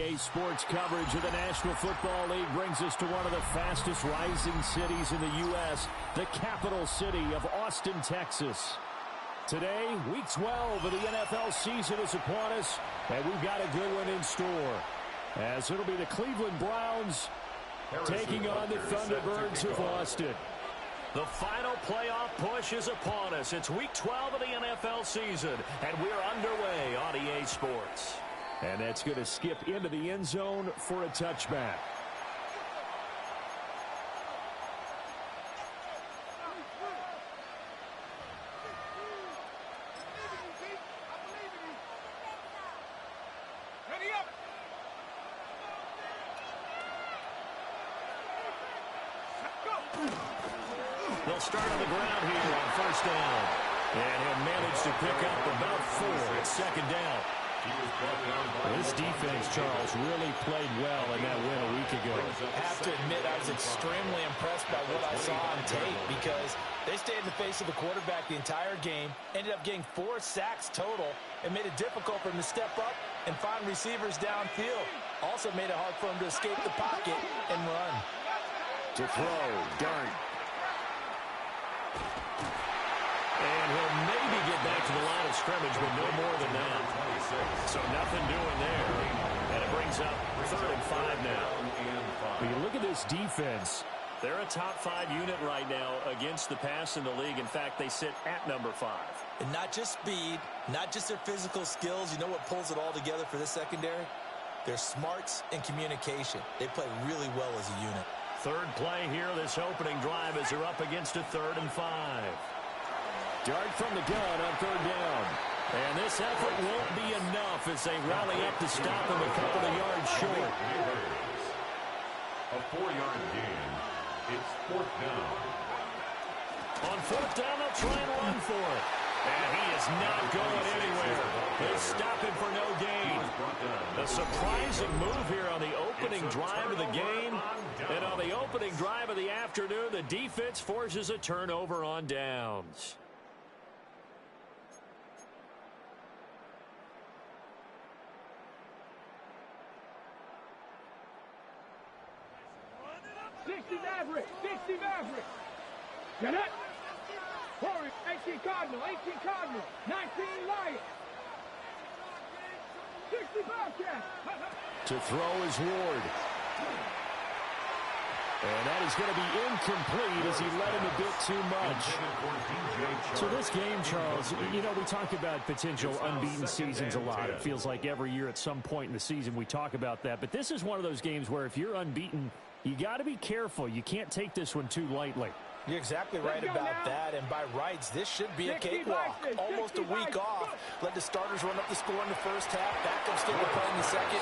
EA Sports coverage of the National Football League brings us to one of the fastest rising cities in the U.S., the capital city of Austin, Texas. Today, Week 12 of the NFL season is upon us, and we've got a good one in store, as it'll be the Cleveland Browns taking on the Thunderbirds of Austin. The final playoff push is upon us. It's Week 12 of the NFL season, and we're underway on EA Sports. And that's going to skip into the end zone for a touchback. They'll start on the ground here on first down. And he'll manage to pick up about 4 at second down. This defense, Charles, really played well in that win a week ago. I have to admit, I was extremely impressed by what I saw on tape because they stayed in the face of the quarterback the entire game, ended up getting 4 sacks total, and made it difficult for him to step up and find receivers downfield. Also made it hard for him to escape the pocket and run. To throw, Dart. And he'll maybe get back to the line of scrimmage, but no more than that. So nothing doing there. And it brings up 3rd and 5 now. But you look at this defense. They're a top 5 unit right now against the pass in the league. In fact, they sit at number 5. And not just speed, not just their physical skills. You know what pulls it all together for this secondary? Their smarts and communication. They play really well as a unit. Third play here, this opening drive, as they're up against a 3rd and 5. Dart from the gun on 3rd down. And this effort won't be enough as they rally up to stop him a couple of yards short. A 4-yard gain. It's 4th down. On 4th down, they'll try and run for it. And he is not going anywhere. They stop him for no gain. A surprising move here on the opening drive of the game. And on the opening drive of the afternoon, the defense forces a turnover on downs. Get it? 18 Cardinal, 18 Cardinal, 19 Lions. 60 Bobcats. To throw is Ward. And that is going to be incomplete as he led him a bit too much. So this game, Charles, you know, we talk about potential unbeaten seasons a lot. It feels like every year at some point in the season we talk about that. But this is one of those games where if you're unbeaten, you got to be careful. You can't take this one too lightly. You're exactly right about that, and by rights, this should be a cakewalk. Almost a week off. Let the starters run up the score in the first half. Backups still to play in the second.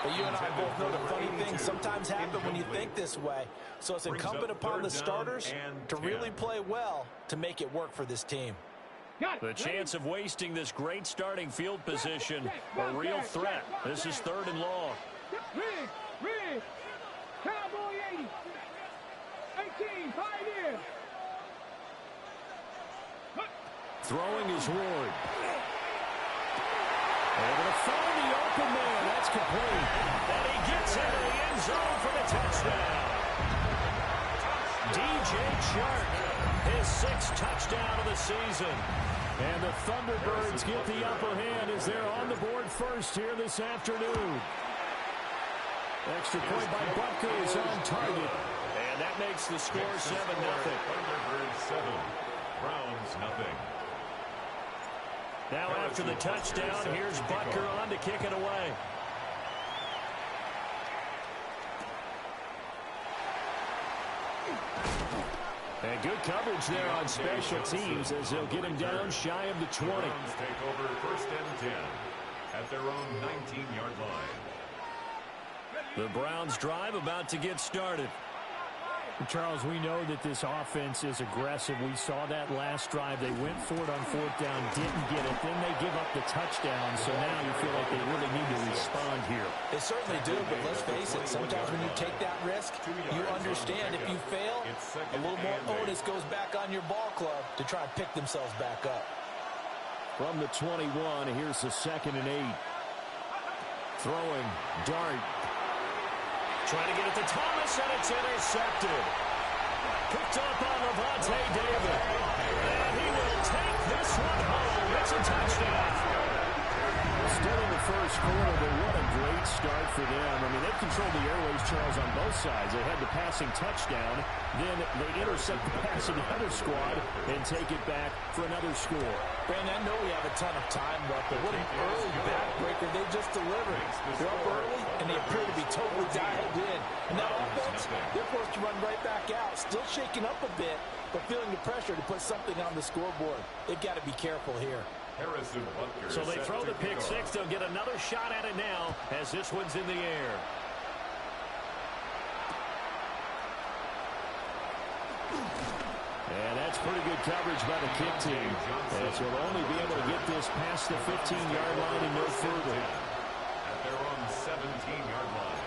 But you and I both know the funny things sometimes happen when you think this way. So it's incumbent upon the starters to really play well to make it work for this team. The chance of wasting this great starting field position, a real threat. This is 3rd and long. Rig. Cowboy 80. 18, Pioneer. Throwing is Ward. Able to find the open man. That's complete. And he gets into the end zone for the touchdown. DJ Chark, his 6th touchdown of the season. And the Thunderbirds get the upper hand as they're on the board first here this afternoon. Extra point by Butker is on target. And that makes the score 7-0. Thunderbirds 7, Browns 0. Now after the touchdown, here's Butker on to kick it away. And good coverage there on special teams as they'll get him down shy of the 20. Browns take over 1st and 10 at their own 19-yard line. The Browns drive about to get started. Charles, we know that this offense is aggressive. We saw that last drive. They went for it on 4th down, didn't get it. Then they give up the touchdown. So now you feel like they really need to respond here. They certainly do, but let's face it. Sometimes when you take that risk, you understand if you fail, a little more onus goes back on your ball club to try and pick themselves back up. From the 21, here's the 2nd and 8. Throwing, Dart. Trying to get it to Thomas, and it's intercepted. Picked up on Levante David. And he will take this one home. It's a touchdown. Still in the first quarter, but what a great start for them. I mean, they controlled the airways, Charles, on both sides. They had the passing touchdown. Then they intercept the pass of the other squad and take it back for another score. Brandon, I know we have a ton of time left, but what an early backbreaker they just delivered. They're up early, and they appear to be totally dialed in. And that offense, they're forced to run right back out. Still shaking up a bit, but feeling the pressure to put something on the scoreboard. They've got to be careful here. So they throw the pick six. They'll get another shot at it now as this one's in the air. And that's pretty good coverage by the kick team. As he'll only be able to get this past the 15-yard line and no further. At their own 17-yard line.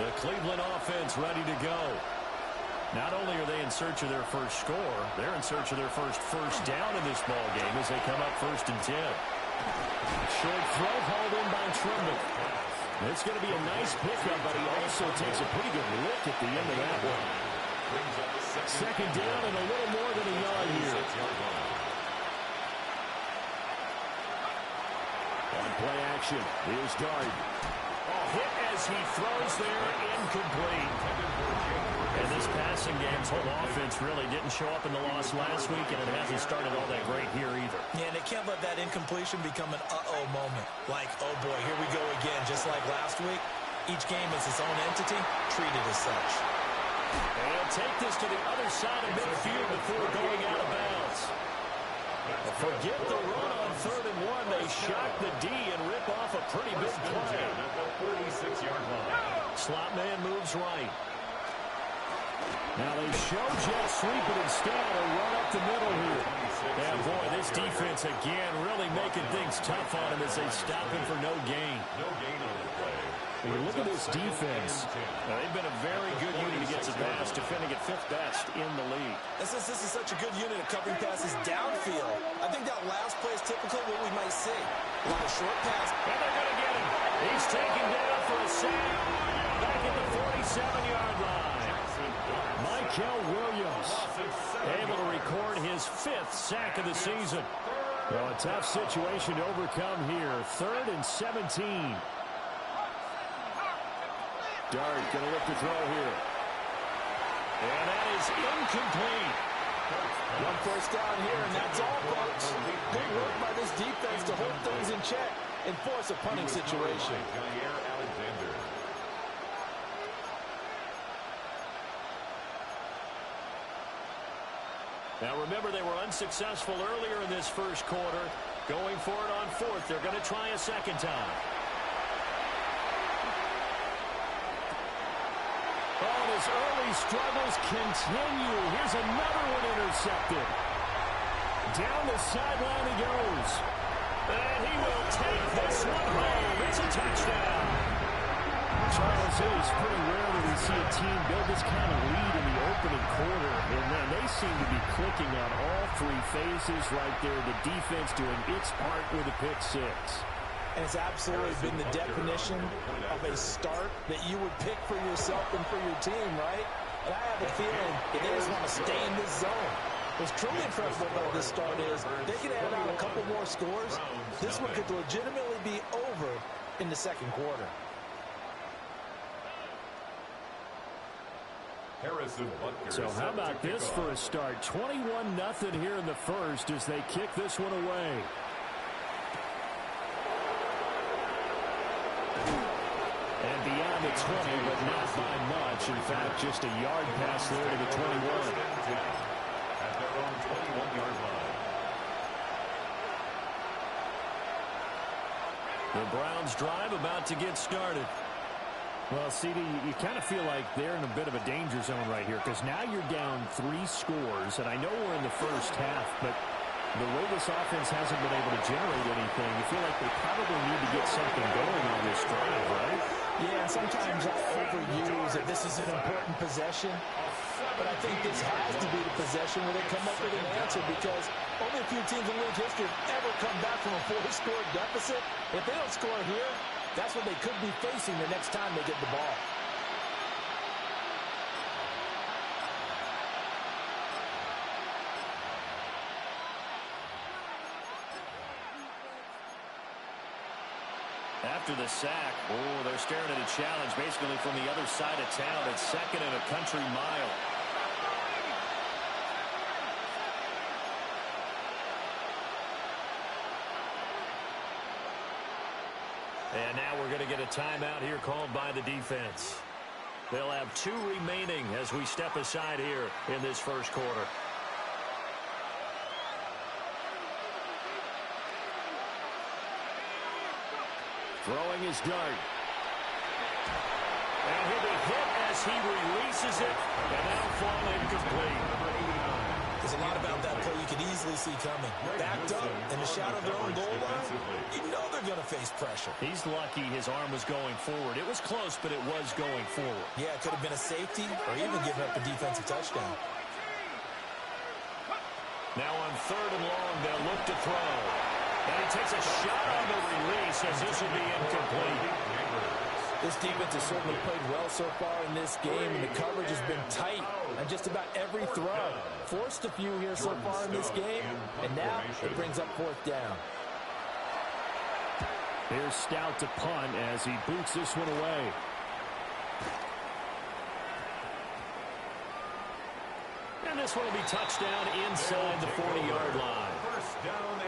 The Cleveland offense ready to go. Not only are they in search of their first score, they're in search of their first down in this ball game as they come up 1st and 10. Short throw hauled in by Trimble. It's going to be a nice pickup, but he also takes a pretty good lick at the end of that one. Second down and a little more than a yard here. On play action, here's Dart. Hit as he throws there, incomplete. And this passing game's whole offense really didn't show up in the loss last week, and it hasn't started all that great here either. Yeah, and they can't let that incompletion become an uh-oh moment. Like, oh boy, here we go again, just like last week. Each game is its own entity, treated as such. And he'll take this to the other side of midfield before going out of bounds. Forget the run on 3rd and 1. They shock the D and rip off a pretty big play. Slot man moves right. Now they show Jet sweep it instead and run up the middle here. And boy, this defense again really making things tough on him as they stop him for no gain. When you look at this defense, they've been a very good unit against the pass, defending at 5th best in the league. Since this is such a good unit of covering passes downfield, I think that last play is typical of what we might see. A lot of short pass. And they're going to get him. He's taken down for a sack back at the 47-yard line. Michael Williams able to record his 5th sack of the season. Well, a tough situation to overcome here. 3rd and 17. Dart going to look to throw here. And that is incomplete. One first down here, and that's all, folks. Good work by this defense to hold things in check and force a punting situation. Now remember, they were unsuccessful earlier in this first quarter. Going for it on 4th. They're going to try a second time. Oh, his early struggles continue. Here's another one intercepted. Down the sideline he goes. And he will take this one home. It's a touchdown. Charles, it is pretty rare that we see a team build this kind of lead in the opening quarter. And man, they seem to be clicking on all 3 phases right there. The defense doing its part with a pick 6. And it's absolutely been the definition of a start that you would pick for yourself and for your team, right? And I have a feeling that they just want to stay in this zone. What's truly impressive about this start is they can add on a couple more scores. This one could legitimately be over in the second quarter. So how about this for a start? 21-0 here in the first as they kick this one away. And beyond the 20, but not by much. In fact, just a yard pass there to the 21. At their own 21-yard line. The Browns drive about to get started. Well, CD, you kind of feel like they're in a bit of a danger zone right here because now you're down 3 scores, and I know we're in the first half, but the way this offense hasn't been able to generate anything, you feel like they probably need to get something going on this drive, right? Yeah, and sometimes I overuse that this is an important possession. but I think this has to be the possession where they come up with an answer, because only a few teams in league history have ever come back from a 4-score deficit. If they don't score here, that's what they could be facing the next time they get the ball. After the sack, they're staring at a challenge basically from the other side of town. It's 2nd and a country mile. And now we're going to get a timeout here called by the defense. They'll have 2 remaining as we step aside here in this first quarter. Throwing his dart. And he'll be hit as he releases it, and that'll fall incomplete. There's a lot about that play you could easily see coming. Backed up in the shadow of their own goal line, you know they're going to face pressure. He's lucky his arm was going forward. It was close, but it was going forward. Yeah, it could have been a safety or even giving up a defensive touchdown. Now on 3rd and long, they'll look to throw. And he takes a shot on the release as this will be incomplete. This defense has certainly played well so far in this game, and the coverage has been tight on just about every throw. Forced a few here so far in this game, and now it brings up 4th down. Here's Stout to punt as he boots this one away. And this one will be touchdown inside the 40-yard line.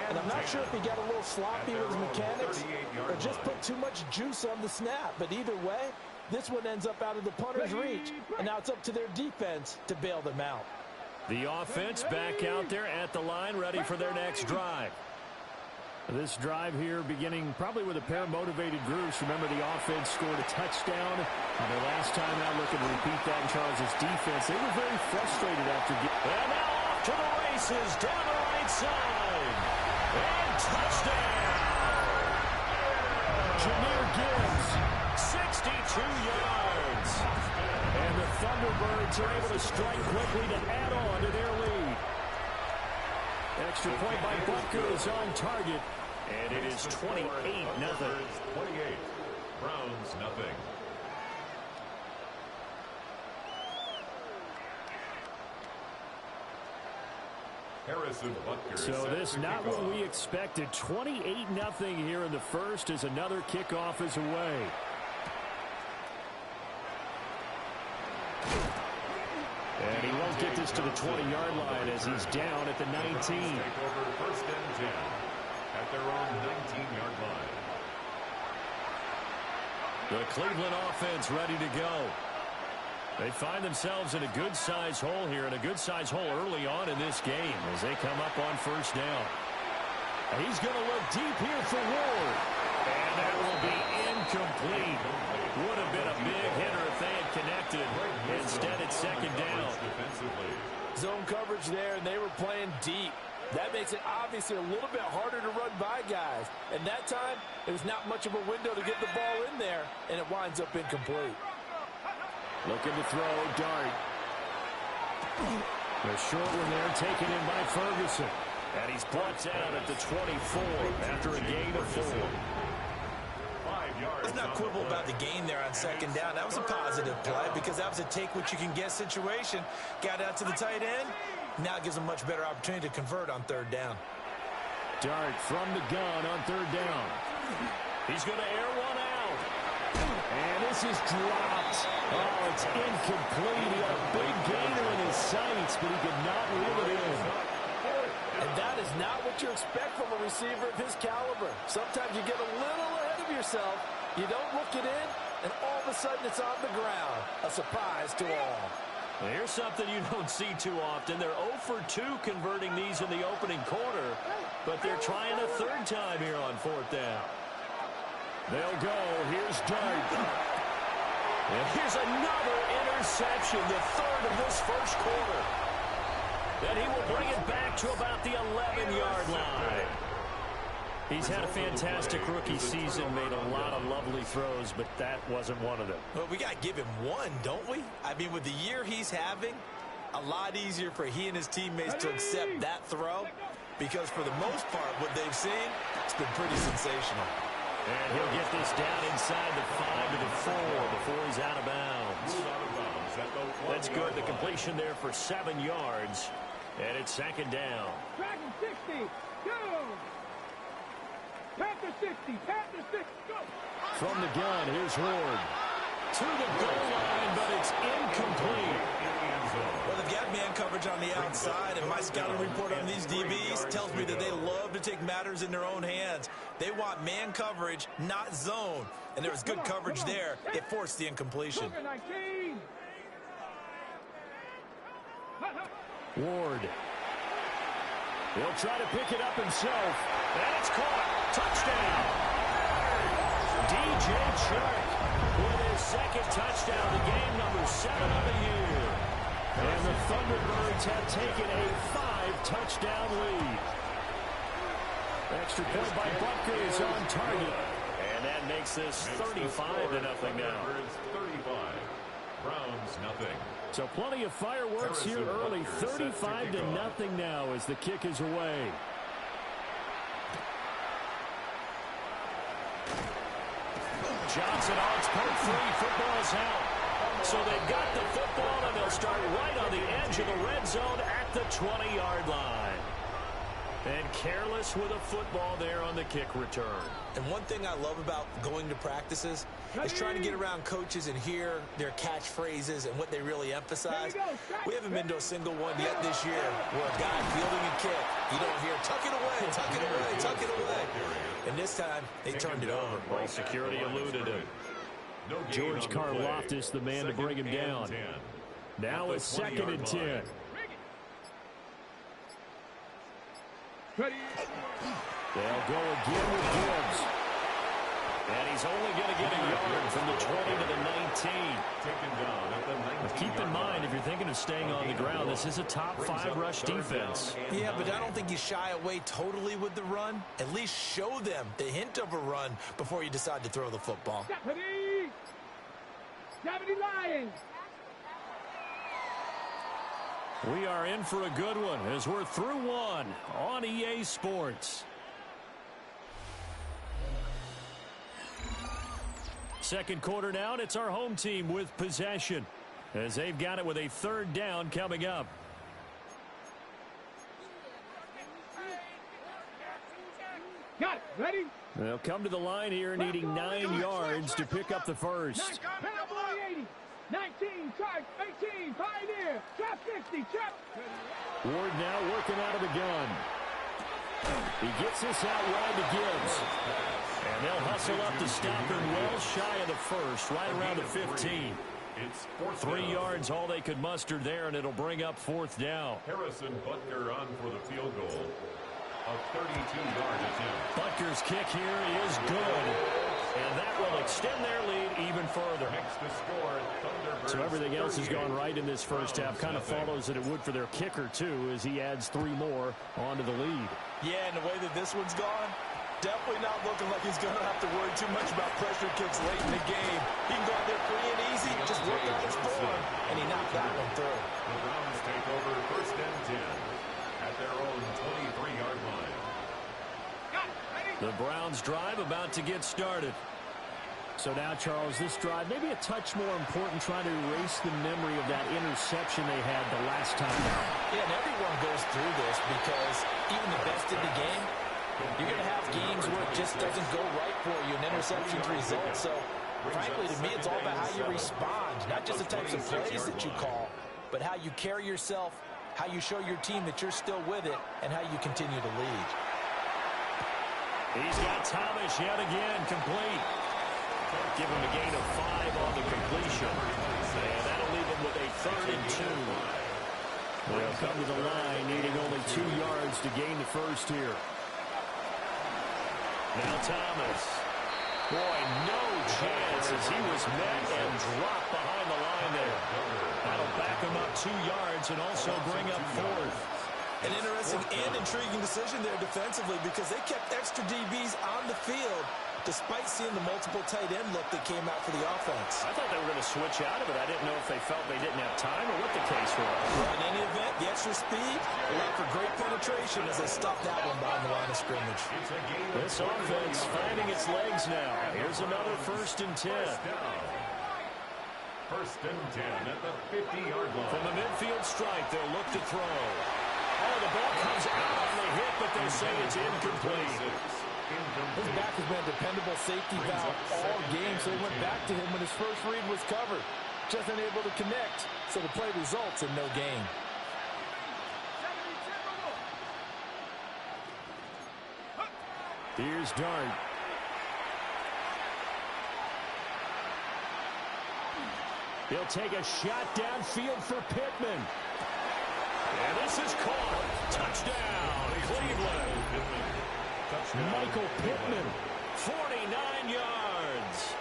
And I'm not sure if he got a little sloppy with his mechanics or just put too much juice on the snap. But either way, this one ends up out of the punter's reach. And now it's up to their defense to bail them out. The offense back out there at the line, ready for their next drive. This drive here beginning probably with a pair of motivated groups. Remember, the offense scored a touchdown on their last time out. Looking to repeat that in Charles' defense. They were very frustrated after getting... And now off to the races down the right side. And touchdown! Jahmyr Gibbs, 62 yards. And the Thunderbirds are able to strike quickly to add on to their lead. Extra point by Butker is on target. And it is 28-0. 28. Browns nothing. Harrison Butker. So this not what we expected. 28-0 here in the first as another kickoff is away. And he won't get this to the 20-yard line as he's down at the 19. Take over 1st and 10 at their own 19-yard line. The Cleveland offense ready to go. They find themselves in a good-sized hole here, and a good-sized hole early on in this game as they come up on 1st down. And he's going to look deep here for Ward. And that will be incomplete. Would have been a big hitter if they had connected. Instead, it's 2nd down. Zone coverage there, and they were playing deep. That makes it obviously a little bit harder to run by guys. And that time, it was not much of a window to get the ball in there, and it winds up incomplete. Looking to throw, dart. The short one there taken in by Ferguson. And he's brought down at the 24 after a gain of 4. Let's not quibble about the gain there on 2nd down. That was a positive play because that was a take-what-you-can-get situation. Got out to the tight end. Now it gives them much better opportunity to convert on 3rd down. Dart from the gun on 3rd down. He's going to air one out. And this is dropped. Oh, it's incomplete. He had a big gainer in his sights, but he could not reel it in. And that is not what you expect from a receiver of his caliber. Sometimes you get a little ahead of yourself. You don't look it in, and all of a sudden it's on the ground. A surprise to all. Well, here's something you don't see too often. They're 0 for 2 converting these in the opening quarter, but they're trying a 3rd time here on 4th down. They'll go. Here's Dart. And here's another interception, the 3rd of this first quarter. And he will bring it back to about the 11-yard line. He's had a fantastic rookie season, made a lot of lovely throws, but that wasn't one of them. Well, we got to give him one, don't we? I mean, with the year he's having, a lot easier for he and his teammates to accept that throw because for the most part, what they've seen, it's been pretty sensational. And he'll get this down inside the 5 to the 4 before he's out of bounds. That's good. The completion there for 7 yards. And it's second down. Dragon 60, go! Panther 60, Panther 60, go! From the gun, here's Ward. To the goal line, but it's incomplete. Well, they've got man coverage on the outside, and my scouting report on these DBs tells me that they love to take matters in their own hands. They want man coverage, not zone. And there was good coverage there. It forced the incompletion. Ward. He'll try to pick it up himself. And it's caught. Touchdown. DJ Chark with his second touchdown, the game number 7 of the year. And the Thunderbirds have taken a 5-touchdown lead. Extra point by Butker is on target. And that makes this 35-0 now. 35. Browns nothing. So plenty of fireworks here early. 35-0 now as the kick is away. Johnson on its point free. Football's out. So they've got the football, and they'll start right on the edge of the red zone at the 20-yard line. And careless with a football there on the kick return. And one thing I love about going to practices is trying to get around coaches and hear their catchphrases and what they really emphasize. We haven't been to a single one yet this year where a guy fielding a kick, you don't hear, tuck it away, tuck it away, tuck it away. And this time, they turned it over. Well, security eluded him. George Karlaftis, the man to bring him down. Now it's 2nd and 10. They'll go again with Gibbs. And he's only going to get a yard from the 20 to the 19. But keep in mind, if you're thinking of staying on the ground, this is a top-5 rush defense. Yeah, but I don't think you shy away totally with the run. At least show them the hint of a run before you decide to throw the football. Deputy Lions. We are in for a good one as we're through one on EA Sports. Second quarter now, and it's our home team with possession as they've got it with a 3rd down coming up. Got it. Ready? They'll come to the line here needing 9 yards to pick up the first. Cowboy 80. 19, charge, 18, pioneer, trap 60, trap. Ward now working out of the gun. He gets this out wide to Gibbs. And they'll hustle up to stop him well shy of the first, right around the 15. 3 yards all they could muster there, and it'll bring up 4th down. Harrison Butker on for the field goal. A 32-yard attempt. Butker's kick here is good. And that will extend their lead even further. Next to score, Thunderbirds. So everything else has gone right in this first half. Kind of follows that it would for their kicker, too, as he adds 3 more onto the lead. Yeah, and the way that this one's gone, definitely not looking like he's going to have to worry too much about pressure kicks late in the game. He can go out there free and easy, just work on his form, and he knocked that one through. The Browns take over 1st and 10 at their own 23-yard line. The Browns drive about to get started. So now, Charles, this drive maybe a touch more important, trying to erase the memory of that interception they had the last time out. Yeah, and everyone goes through this because even the best in the game, you're going to have games where it just doesn't go right for you, and interceptions result. So, frankly, to me, it's all about how you respond, not just the types of plays that you call, but how you carry yourself, how you show your team that you're still with it, and how you continue to lead. He's got Thomas yet again, complete. Give him a gain of 5 on the completion. And that'll leave him with a 3rd and 2. They'll come to the line, needing only 2 yards to gain the first here. Now Thomas. Boy, no chance as he was met and dropped behind the line there. That'll back him up 2 yards and also bring up 4th. An interesting and intriguing decision there defensively because they kept extra DBs on the field, despite seeing the multiple tight end look that came out for the offense. I thought they were going to switch out of it. I didn't know if they felt they didn't have time or what the case was. Well, in any event, the extra speed allowed for great penetration as they stopped that one behind the line of scrimmage. This offense finding its legs now. Here's another 1st and 10. First and 10 at the 50-yard line. From the midfield stripe, they'll look to throw. Oh, the ball comes out on the hit, but they say it's incomplete. His back has been a dependable safety valve all game, so they went back to him when his first read was covered. Just unable to connect, so the play results in no gain. Here's Dart. He'll take a shot downfield for Pittman. And this is caught. Touchdown, Cleveland. Michael Pittman, 49 yards.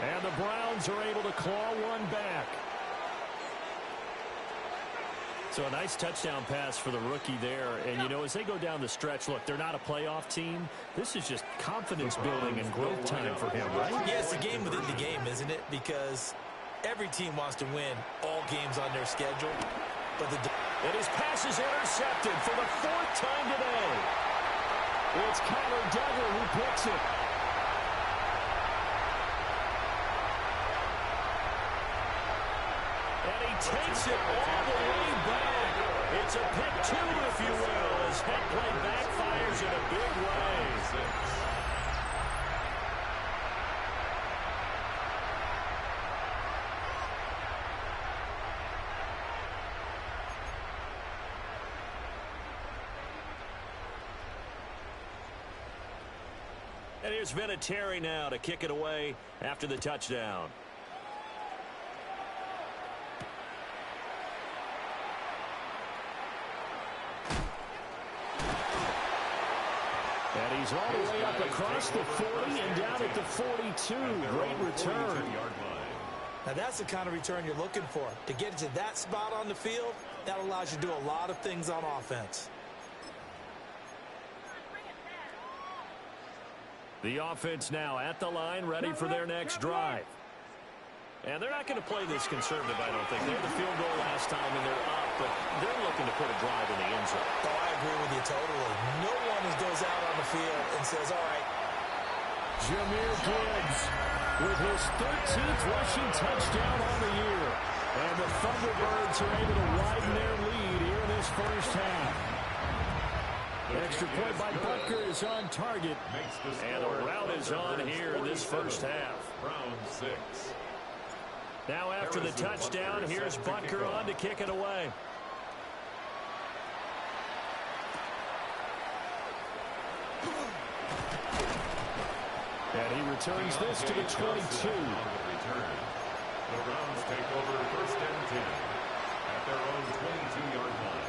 And the Browns are able to claw one back. So a nice touchdown pass for the rookie there. And, you know, as they go down the stretch, look, they're not a playoff team. This is just confidence building and growth time for him, right? Yeah, it's a game within the game, isn't it? Because every team wants to win all games on their schedule. But and his pass is intercepted for the 4th time today. It's Connor Duggar who picks it. And he takes it all the way back. It's a pick 2, if you will, as head play backfires in a big way. And here's Vinatieri now to kick it away after the touchdown. And he's all the way up across the 40 and down at the 42. Great return. Now that's the kind of return you're looking for. To get to that spot on the field, that allows you to do a lot of things on offense. The offense now at the line, ready for their next drive. And they're not going to play this conservative, I don't think. They had the field goal last time, and they're up, but they're looking to put a drive in the end zone. Oh, I agree with you totally. No one goes out on the field and says, all right. Jahmyr Gibbs with his 13th rushing touchdown on the year. And the Thunderbirds are able to widen their lead here in this first half. Extra point by Butker is on target. And the route is on here in this first half. Browns 6. Now after the touchdown, here's Butker on to kick it away. And he returns this to the 22. The Browns take over 1st and 10 at their own 22-yard line.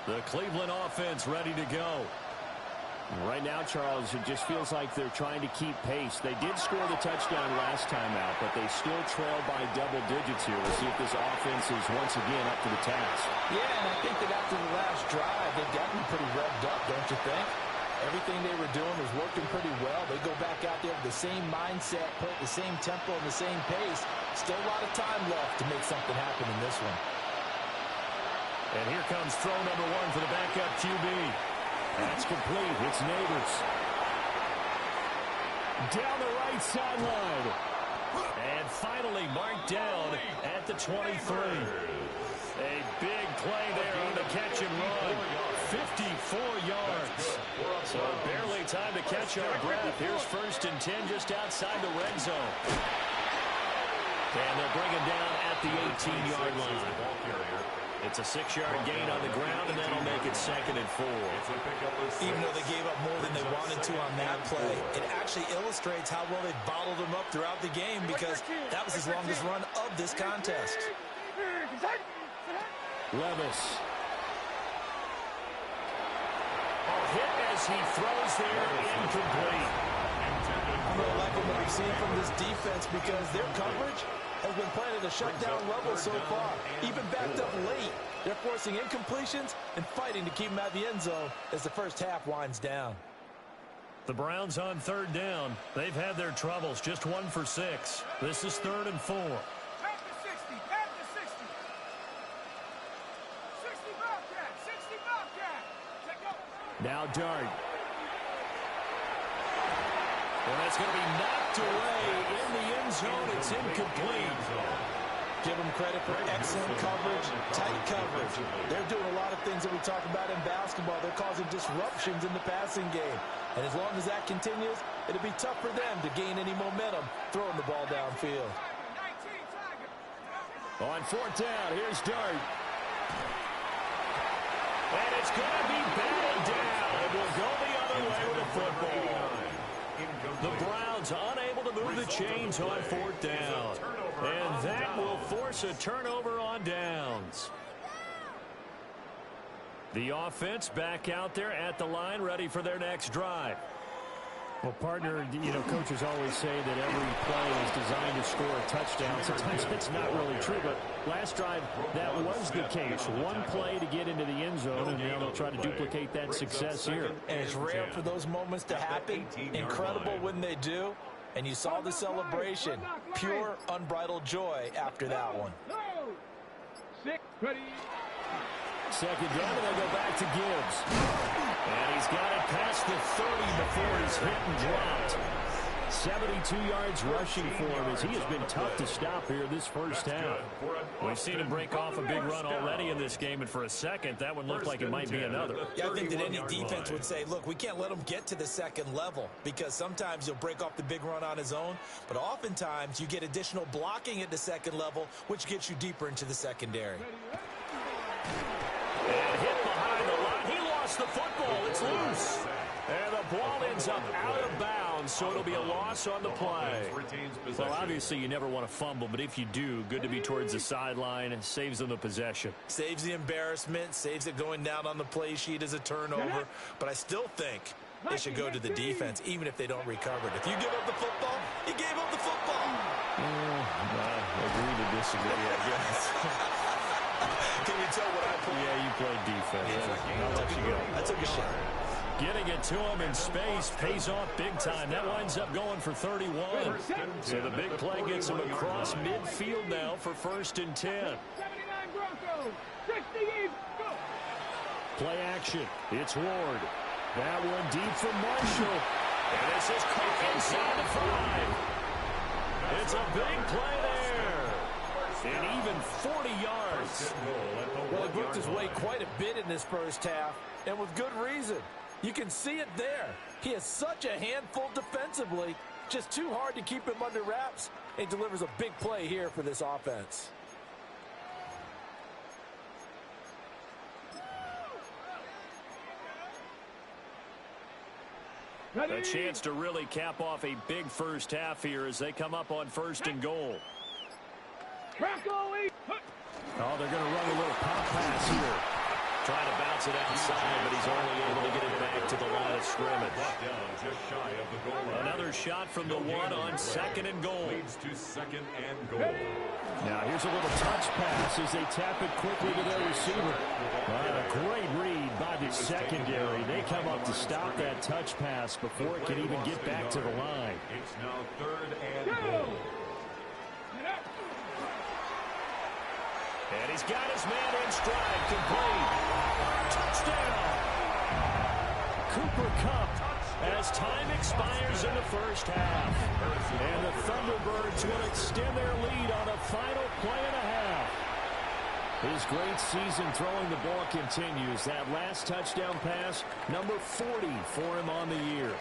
The Cleveland offense ready to go. Right now, Charles, it just feels like they're trying to keep pace. They did score the touchdown last time out, but they still trail by double digits here. We'll see if this offense is once again up to the task. Yeah, and I think that after the last drive, they've gotten pretty revved up, don't you think? Everything they were doing was working pretty well. They go back out there with the same mindset, put the same tempo and the same pace. Still a lot of time left to make something happen in this one. And here comes throw number 1 for the backup QB. That's complete. It's Neighbors. Down the right sideline. And finally marked down at the 23. A big play there on the catch and run. 54 yards. So barely time to catch our breath. Here's 1st and 10 just outside the red zone. And they'll bring him down at the 18-yard line. It's a 6-yard gain on the ground, and that'll make it 2nd and 4. Even though they gave up more than they wanted to on that play, it actually illustrates how well they bottled them up throughout the game because that was his longest run of this contest. Levis. A hit as he throws there, incomplete. I'm going to like what we've seen from this defense because their coverage has been playing of the shutdown level so far. Even backed up late. They're forcing incompletions and fighting to keep them out of the end zone as the first half winds down. The Browns on third down. They've had their troubles, just 1 for 6. This is 3rd and 4. At the 60, at the 60. 60 Bobcat, 60 Bobcat. Check out. Now Dart. Well, that's going to be knocked away in the end zone. It's incomplete. Give them credit for excellent coverage, tight coverage. They're doing a lot of things that we talk about in basketball. They're causing disruptions in the passing game. And as long as that continues, it'll be tough for them to gain any momentum throwing the ball downfield. On 4th down, here's Dart. And it's going to be batted down. It will go the other way with the football. The Browns unable to move the chains on 4th down. And that will force a turnover on downs. The offense back out there at the line, ready for their next drive. Well, partner, coaches always say that every play is designed to score a touchdown. Sometimes it's not really true, but last drive, that was the case. One play to get into the end zone, and now they'll try to duplicate that success here. And it's rare for those moments to happen. Incredible when they do. And you saw the celebration. Pure, unbridled joy after that one. 6, ready. 2nd down, and they'll go back to Gibbs. And he's got it past the 30 before he's hit and dropped. 72 yards rushing for him as he has been tough to stop here this first half. We've seen him break off a big run already in this game, and for a second, that one looked like it might be another. Yeah, I think that any defense would say, look, we can't let him get to the second level because sometimes he'll break off the big run on his own, but oftentimes you get additional blocking at the second level, which gets you deeper into the secondary. And hit behind the line. He lost the football. It's loose. And the ball ends up out of bounds, so it'll be a loss on the play. Well, obviously, you never want to fumble, but if you do, good to be towards the sideline and saves them the possession. Saves the embarrassment, saves it going down on the play sheet as a turnover, but I still think they should go to the defense, even if they don't recover it. If you give up the football, you gave up the football. Agree to disagree, I guess. Can you tell what I played? Yeah, you played defense. I'll let you go. I took a shot. Getting it to him in space pays off big time. That winds up going for 31. So the big play gets him across midfield now for 1st and 10. 79 Broncos. 60 east. Go. Play action. It's Ward. That one deep from Marshall. And this is caught inside the 5. It's a big play there. And even 40 yards. Well, he worked his way quite a bit in this first half, and with good reason. You can see it there. He is such a handful defensively. Just too hard to keep him under wraps. He delivers a big play here for this offense. A chance to really cap off a big first half here as they come up on 1st and goal. Oh, they're going to run a little pop pass here. Trying to bounce it outside, but he's only able to get it back to the line of scrimmage. Another shot from the 1 on 2nd and goal. Leads to 2nd and goal. Now here's a little touch pass as they tap it quickly to their receiver. A great read by the secondary. They come up to stop that touch pass before it can even get back to the line. It's now 3rd and goal. And he's got his man in stride, complete. Touchdown! Cooper Kupp as time expires in the first half. And the Thunderbirds will extend their lead on a final play and a half. His great season throwing the ball continues. That last touchdown pass, number 40 for him on the year.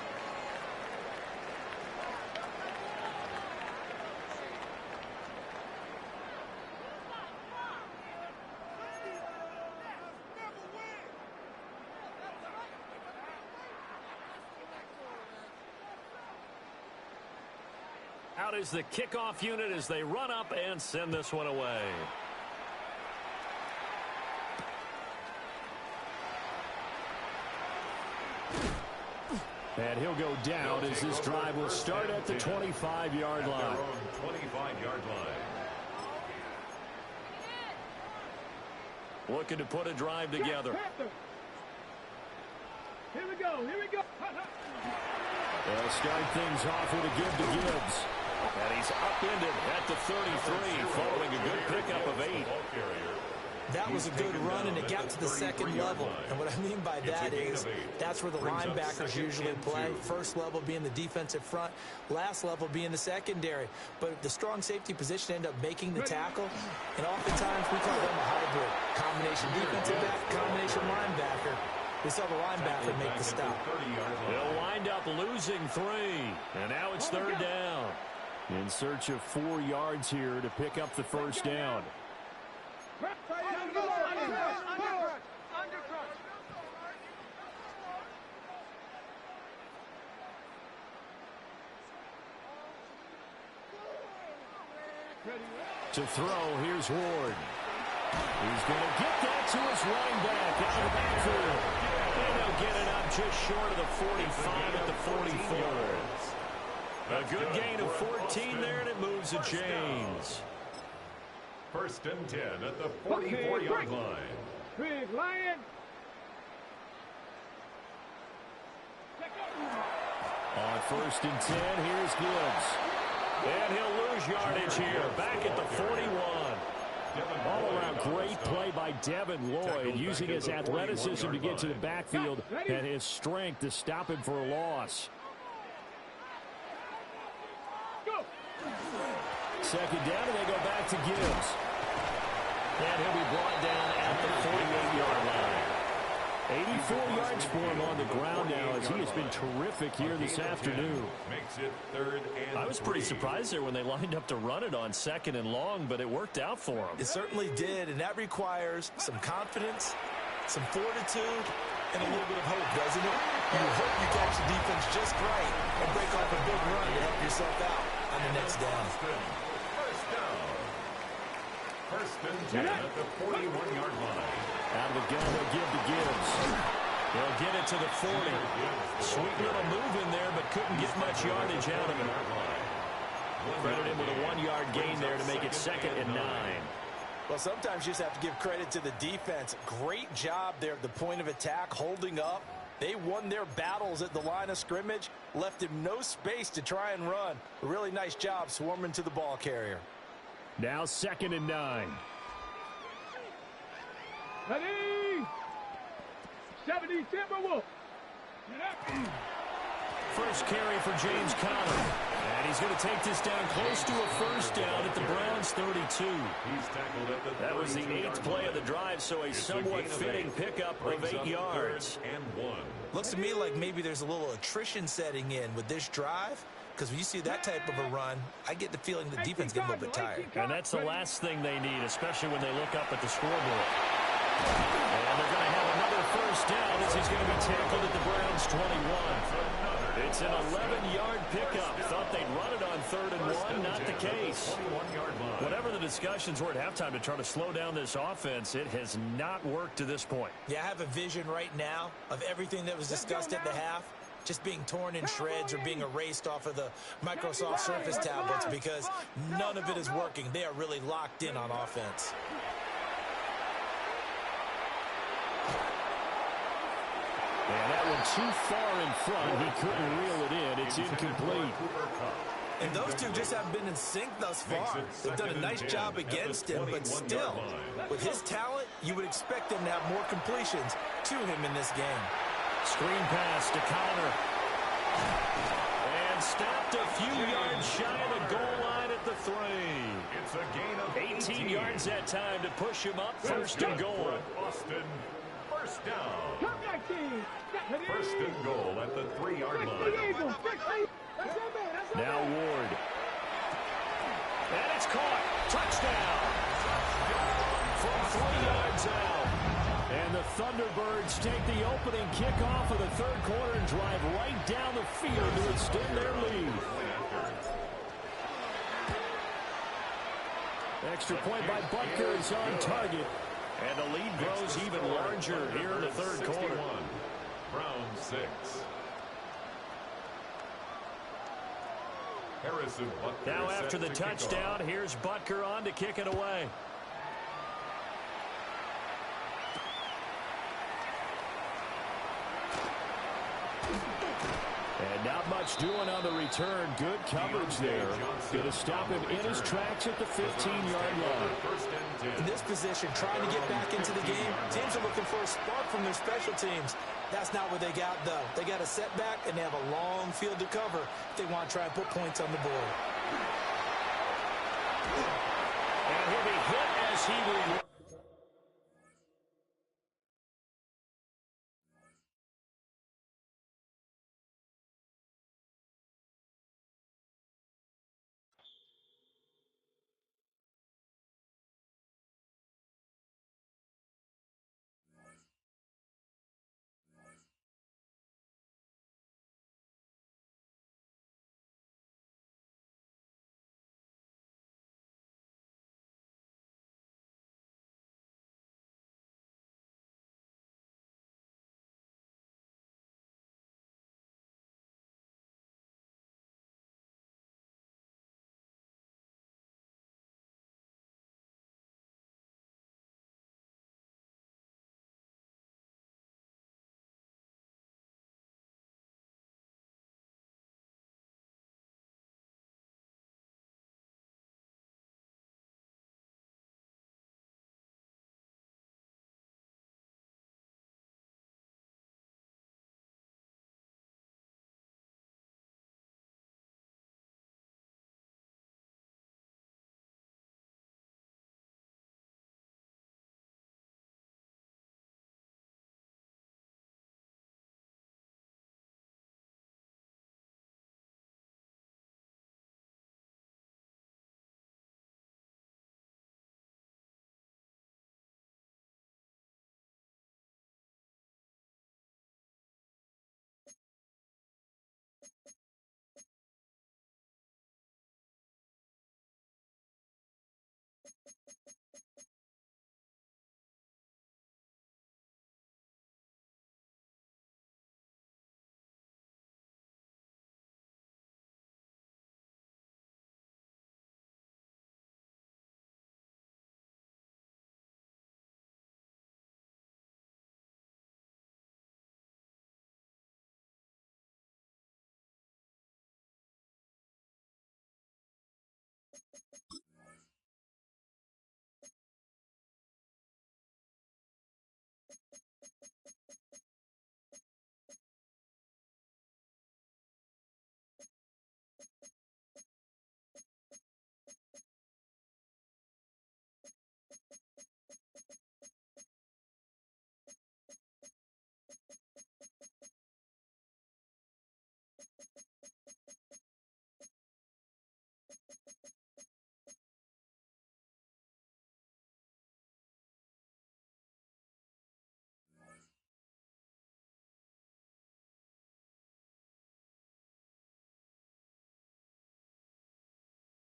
Out is the kickoff unit as they run up and send this one away. And he'll go down as this drive will start at the 25-yard line. 25-yard line. looking to put a drive together. Here we go. They'll start things off with a give to Gibbs. And he's upended at the 33 following a good pickup of 8. That was a good run, and it got to the second level. And what I mean by that is that's where the linebackers usually play. First level being the defensive front, last level being the secondary. But the strong safety position ended up making the tackle, and oftentimes we call them a hybrid. Combination defensive back, combination linebacker. We saw the linebacker make the stop. They'll wind up losing 3, and now it's 3rd down. In search of 4 yards here to pick up the first down. To throw, here's Ward. He's going to get that to his running back out of the backfield. And he'll get it up just short of the 45 at the 44. A good gain of 14 there, and it moves the chains. 1st and 10 at the 44-yard line. Big Lion. On 1st and 10, here's Gibbs. And he'll lose yardage here, back at the 41. All-around great play by Devin Lloyd, using his athleticism to get to the backfield and his strength to stop him for a loss. 2nd down, and they go back to Gibbs. And he'll be brought down at the 48-yard line. 84 yards for him on the ground now, as he has been terrific here this afternoon. Makes it 3rd and I was pretty surprised there when they lined up to run it on 2nd and long, but it worked out for him. It certainly did, and that requires some confidence, some fortitude, and a little bit of hope, doesn't it? You hope you catch the defense just right and break off a big run to help yourself out on the next down. First down. 1st and 10 at the 41-yard line. Out of the gun, they'll give to Gibbs. They'll get it to the 40. Sweet little move in there, but couldn't get much yardage out of it. Credit him with a 1-yard gain there to make it 2nd and 9. Well, sometimes you just have to give credit to the defense. Great job there at the point of attack, holding up. They won their battles at the line of scrimmage, left him no space to try and run. A really nice job swarming to the ball carrier. Now 2nd and 9. Ready? 70 Timberwolves. First carry for James Conner. And he's going to take this down close to a first down at the Browns 32. That was the 8th play of the drive, so a somewhat fitting pickup of 8 yards. Looks to me like maybe there's a little attrition setting in with this drive, because when you see that type of a run, I get the feeling the defense gets a little bit tired. And that's the last thing they need, especially when they look up at the scoreboard. And they're going to have another first down as he's going to be tackled at the Browns 21. It's an 11-yard pickup. Thought they'd run it on 3rd and 1. Not the case. Whatever the discussions were at halftime to try to slow down this offense, it has not worked to this point. Yeah, I have a vision right now of everything that was discussed at the half just being torn in shreds or being erased off of the Microsoft Surface tablets, because none of it is working. They are really locked in on offense. And that one too far in front. He couldn't reel it in. It's incomplete. And those two just haven't been in sync thus far. They've done a nice job against him, but still, with his talent, you would expect them to have more completions to him in this game. Screen pass to Conner. And stopped a few yards shy of the goal line at the 3. It's a gain of 18 yards that time to push him up 1st and goal. Austin, first down. 1st and goal at the 3-yard line. Now Ward. And it's caught. Touchdown. From 3 yards out. And the Thunderbirds take the opening kickoff of the 3rd quarter and drive right down the field to extend their lead. Extra point by Butker is on target. And the lead grows even larger here in the 3rd quarter. Browns 6. Now after the touchdown, here's Butker on to kick it away. Not much doing on the return. Good coverage there. Going to stop him in his tracks at the 15-yard line. In this position, trying to get back into the game, teams are looking for a spark from their special teams. That's not what they got, though. They got a setback, and they have a long field to cover if they want to try and put points on the board. And he'll be hit as he will.